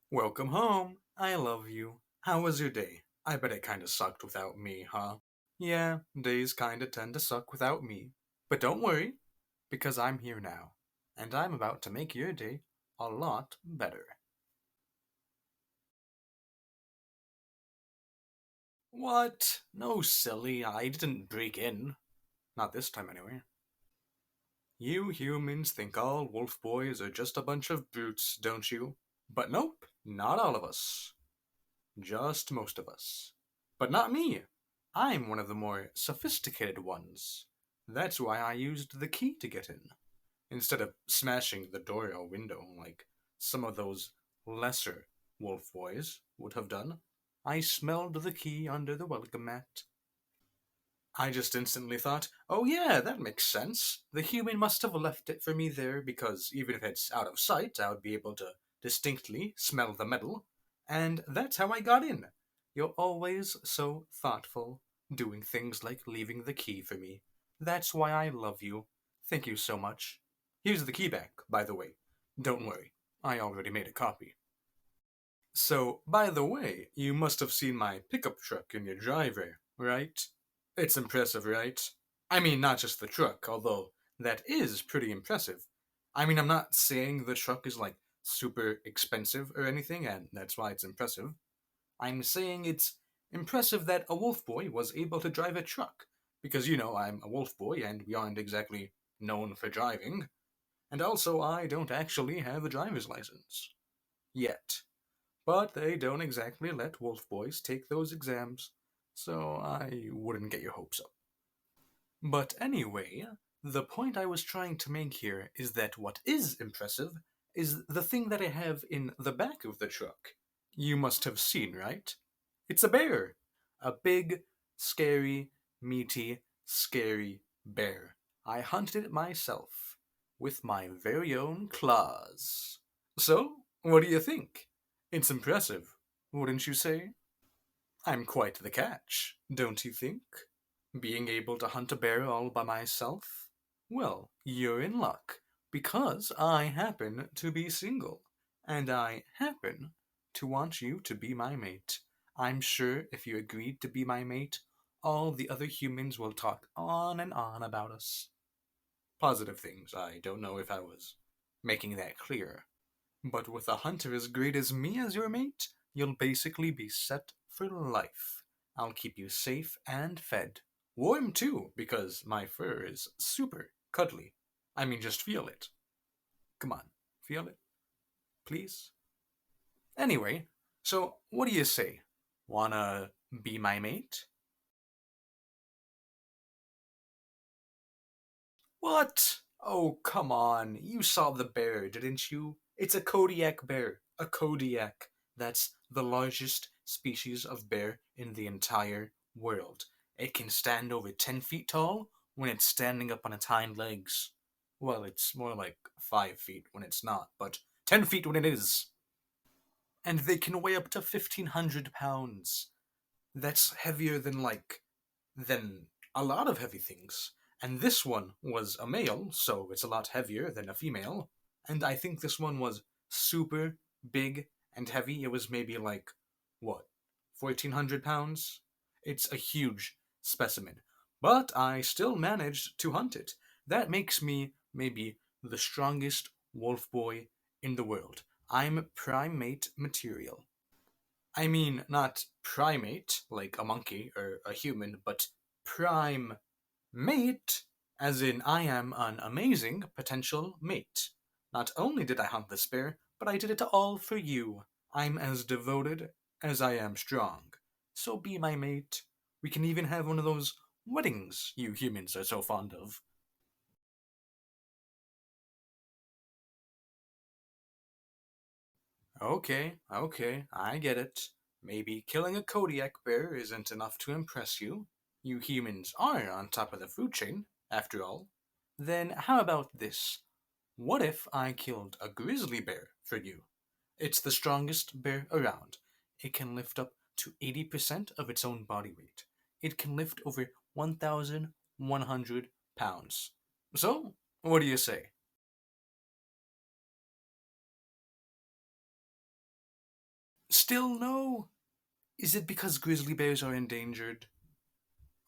Welcome home. I love you. How was your day? I bet it kinda sucked without me, huh? Yeah, days kinda tend to suck without me. But don't worry, because I'm here now, and I'm about to make your day a lot better. What? No, silly, I didn't break in. Not this time, anyway. You humans think all wolf boys are just a bunch of brutes, don't you? But nope, not all of us. Just most of us. But not me. I'm one of the more sophisticated ones. That's why I used the key to get in, instead of smashing the door or window like some of those lesser wolf boys would have done. I smelled the key under the welcome mat. I just instantly thought, oh yeah, that makes sense. The human must have left it for me there because even if it's out of sight, I would be able to distinctly smell the metal. And that's how I got in. You're always so thoughtful, doing things like leaving the key for me. That's why I love you. Thank you so much. Here's the key back, by the way. Don't worry, I already made a copy. So, by the way, you must have seen my pickup truck in your driveway, right? It's impressive, right? I mean, not just the truck, although that is pretty impressive. I mean, I'm not saying the truck is like super expensive or anything, and that's why it's impressive. I'm saying it's impressive that a wolf boy was able to drive a truck. Because, I'm a wolf boy and we aren't exactly known for driving. And also, I don't actually have a driver's license. Yet. But they don't exactly let wolf boys take those exams, so I wouldn't get your hopes up. But anyway, the point I was trying to make here is that what is impressive is the thing that I have in the back of the truck. You must have seen, right? It's a bear. A big, scary, meaty, scary bear. I hunted it myself with my very own claws. So, what do you think? It's impressive, wouldn't you say? I'm quite the catch, don't you think? Being able to hunt a bear all by myself? Well, you're in luck, because I happen to be single, and I happen to want you to be my mate. I'm sure if you agreed to be my mate, all the other humans will talk on and on about us. Positive things, I don't know if I was making that clear. But with a hunter as great as me as your mate, you'll basically be set for life. I'll keep you safe and fed. Warm too, because my fur is super cuddly. I mean, just feel it. Come on, feel it, please? Anyway, so what do you say? Wanna be my mate? What? Oh, come on. You saw the bear, didn't you? It's a Kodiak bear. A Kodiak. That's the largest species of bear in the entire world. It can stand over 10 feet tall when it's standing up on its hind legs. Well, it's more like 5 feet when it's not, but 10 feet when it is. And they can weigh up to 1,500 pounds. That's heavier than a lot of heavy things. And this one was a male, so it's a lot heavier than a female. And I think this one was super big and heavy. It was maybe like, what, 1,400 pounds? It's a huge specimen. But I still managed to hunt it. That makes me maybe the strongest wolf boy in the world. I'm primate material. I mean, not primate, like a monkey or a human, but prime mate, as in I am an amazing potential mate. Not only did I hunt this bear, but I did it all for you. I'm as devoted as I am strong. So be my mate. We can even have one of those weddings you humans are so fond of. Okay, okay, I get it. Maybe killing a Kodiak bear isn't enough to impress you. You humans are on top of the food chain, after all. Then how about this? What if I killed a grizzly bear for you? It's the strongest bear around. It can lift up to 80% of its own body weight. It can lift over 1,100 pounds. So, what do you say? Still no? Is it because grizzly bears are endangered?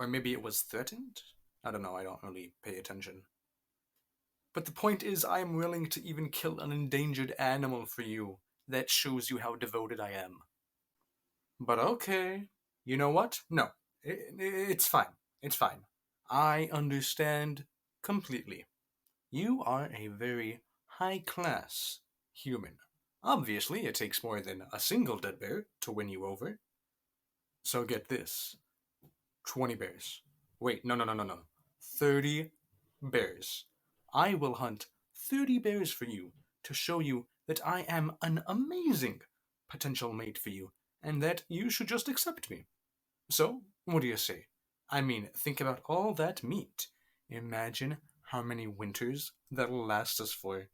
Or maybe it was threatened? I don't know, I don't really pay attention. But the point is, I am willing to even kill an endangered animal for you. That shows you how devoted I am. But okay. You know what? No. It's fine. It's fine. I understand completely. You are a very high class human. Obviously, it takes more than a single dead bear to win you over. So get this 20 bears. Wait, no, no, no, no, no. 30 bears. I will hunt 30 bears for you to show you that I am an amazing potential mate for you and that you should just accept me. So, what do you say? I mean, think about all that meat. Imagine how many winters that'll last us for.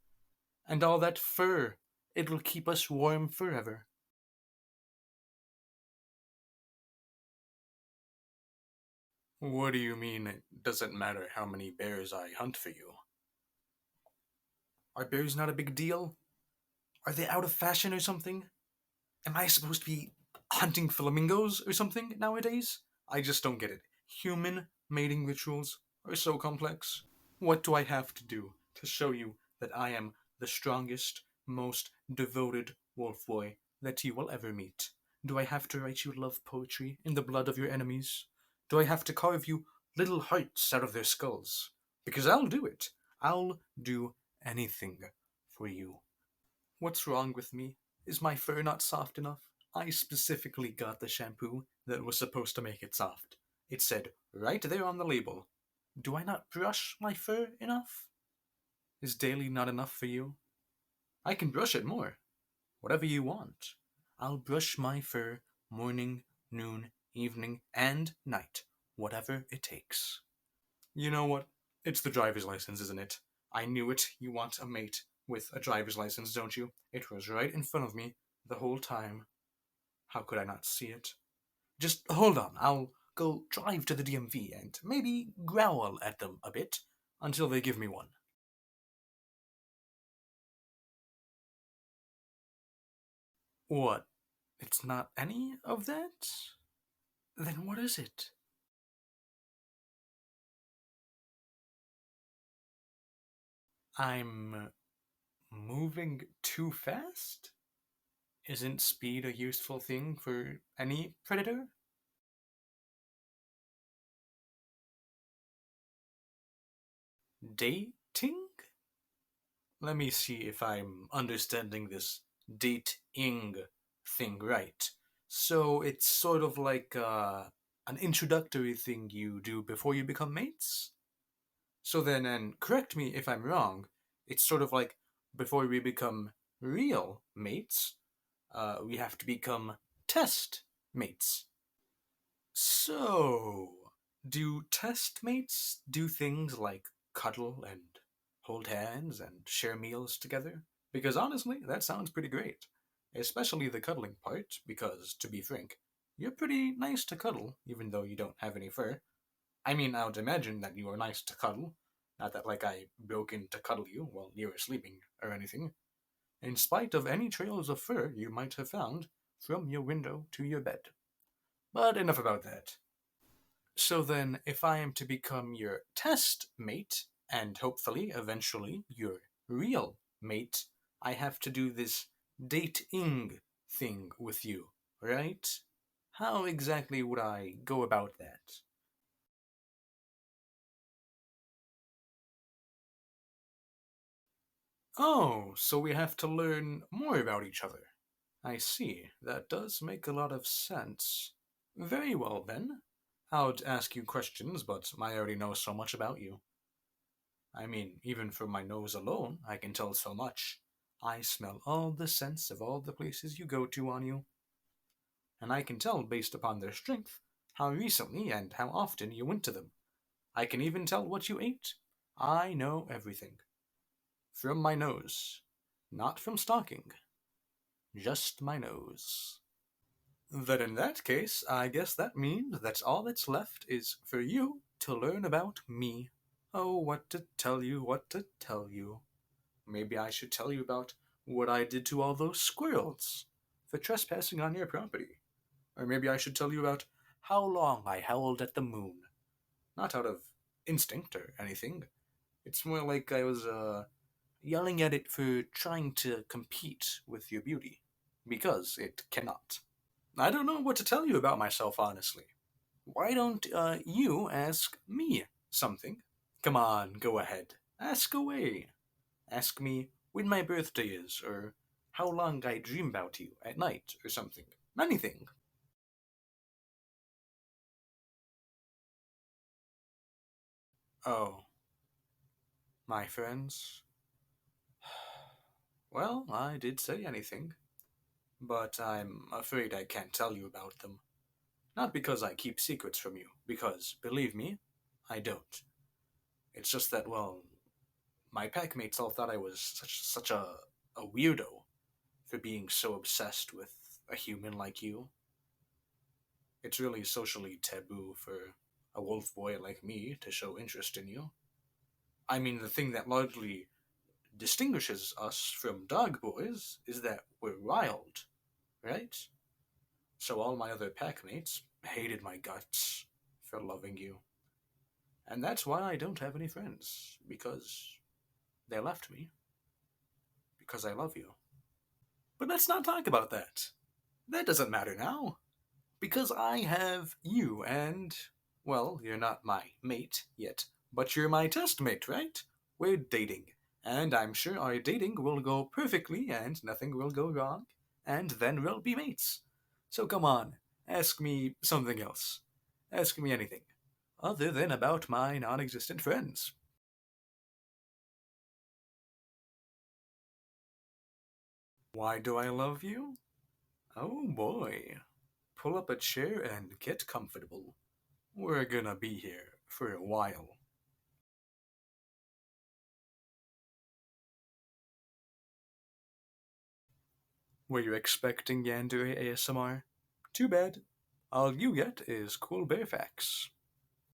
And all that fur. It'll keep us warm forever. What do you mean it doesn't matter how many bears I hunt for you? Are bears not a big deal? Are they out of fashion or something? Am I supposed to be hunting flamingos or something nowadays? I just don't get it. Human mating rituals are so complex. What do I have to do to show you that I am the strongest, most devoted wolf boy that you will ever meet? Do I have to write you love poetry in the blood of your enemies? Do I have to carve you little hearts out of their skulls? Because I'll do it. I'll do anything for you. What's wrong with me? Is my fur not soft enough? I specifically got the shampoo that was supposed to make it soft. It said right there on the label. Do I not brush my fur enough? Is daily not enough for you? I can brush it more. Whatever you want. I'll brush my fur morning, noon, evening, and night. Whatever it takes. You know what? It's the driver's license, isn't it? I knew it. You want a mate with a driver's license, don't you? It was right in front of me the whole time. How could I not see it? Just hold on. I'll go drive to the DMV and maybe growl at them a bit until they give me one. What? It's not any of that? Then what is it? I'm moving too fast? Isn't speed a useful thing for any predator? Dating? Let me see if I'm understanding this dating thing right. So it's sort of like an introductory thing you do before you become mates? So then, and correct me if I'm wrong, it's sort of like before we become real mates, we have to become test mates. So, do test mates do things like cuddle and hold hands and share meals together? Because honestly, that sounds pretty great. Especially the cuddling part, because, to be frank, you're pretty nice to cuddle, even though you don't have any fur. I mean, I would imagine that you are nice to cuddle. Not that, like, I broke in to cuddle you while you were sleeping or anything. In spite of any trails of fur you might have found from your window to your bed. But enough about that. So then, if I am to become your test mate, and hopefully, eventually, your real mate, I have to do this dating thing with you, right? How exactly would I go about that? Oh, so we have to learn more about each other. I see. That does make a lot of sense. Very well, then. I would ask you questions, but I already know so much about you. I mean, even from my nose alone, I can tell so much. I smell all the scents of all the places you go to on you, and I can tell based upon their strength how recently and how often you went to them. I can even tell what you ate. I know everything. From my nose. Not from stalking. Just my nose. Then in that case, I guess that means that all that's left is for you to learn about me. Oh, what to tell you, what to tell you. Maybe I should tell you about what I did to all those squirrels. for trespassing on your property. Or maybe I should tell you about how long I howled at the moon. Not out of instinct or anything. It's more like I was, yelling at it for trying to compete with your beauty. Because it cannot. I don't know what to tell you about myself, honestly. Why don't, you ask me something? Come on, go ahead. Ask away. Ask me when my birthday is, or how long I dream about you at night, or something. Anything. Oh, my friends? Well, I did say anything, but I'm afraid I can't tell you about them. Not because I keep secrets from you, because, believe me, I don't. It's just that, well, my packmates all thought I was such a weirdo for being so obsessed with a human like you. It's really socially taboo for a wolf boy like me to show interest in you. I mean, the thing that largely distinguishes us from dog boys is that we're wild, right? So all my other packmates hated my guts for loving you. And that's why I don't have any friends, because they left me, because I love you. But let's not talk about that. That doesn't matter now. Because I have you, and, well, you're not my mate yet, but you're my test mate, right? We're dating, and I'm sure our dating will go perfectly and nothing will go wrong, and then we'll be mates. So come on, ask me something else. Ask me anything, other than about my non existent friends. Why do I love you? Oh boy. Pull up a chair and get comfortable. We're gonna be here for a while. Were you expecting Yandere ASMR? Too bad. All you get is cool bear facts.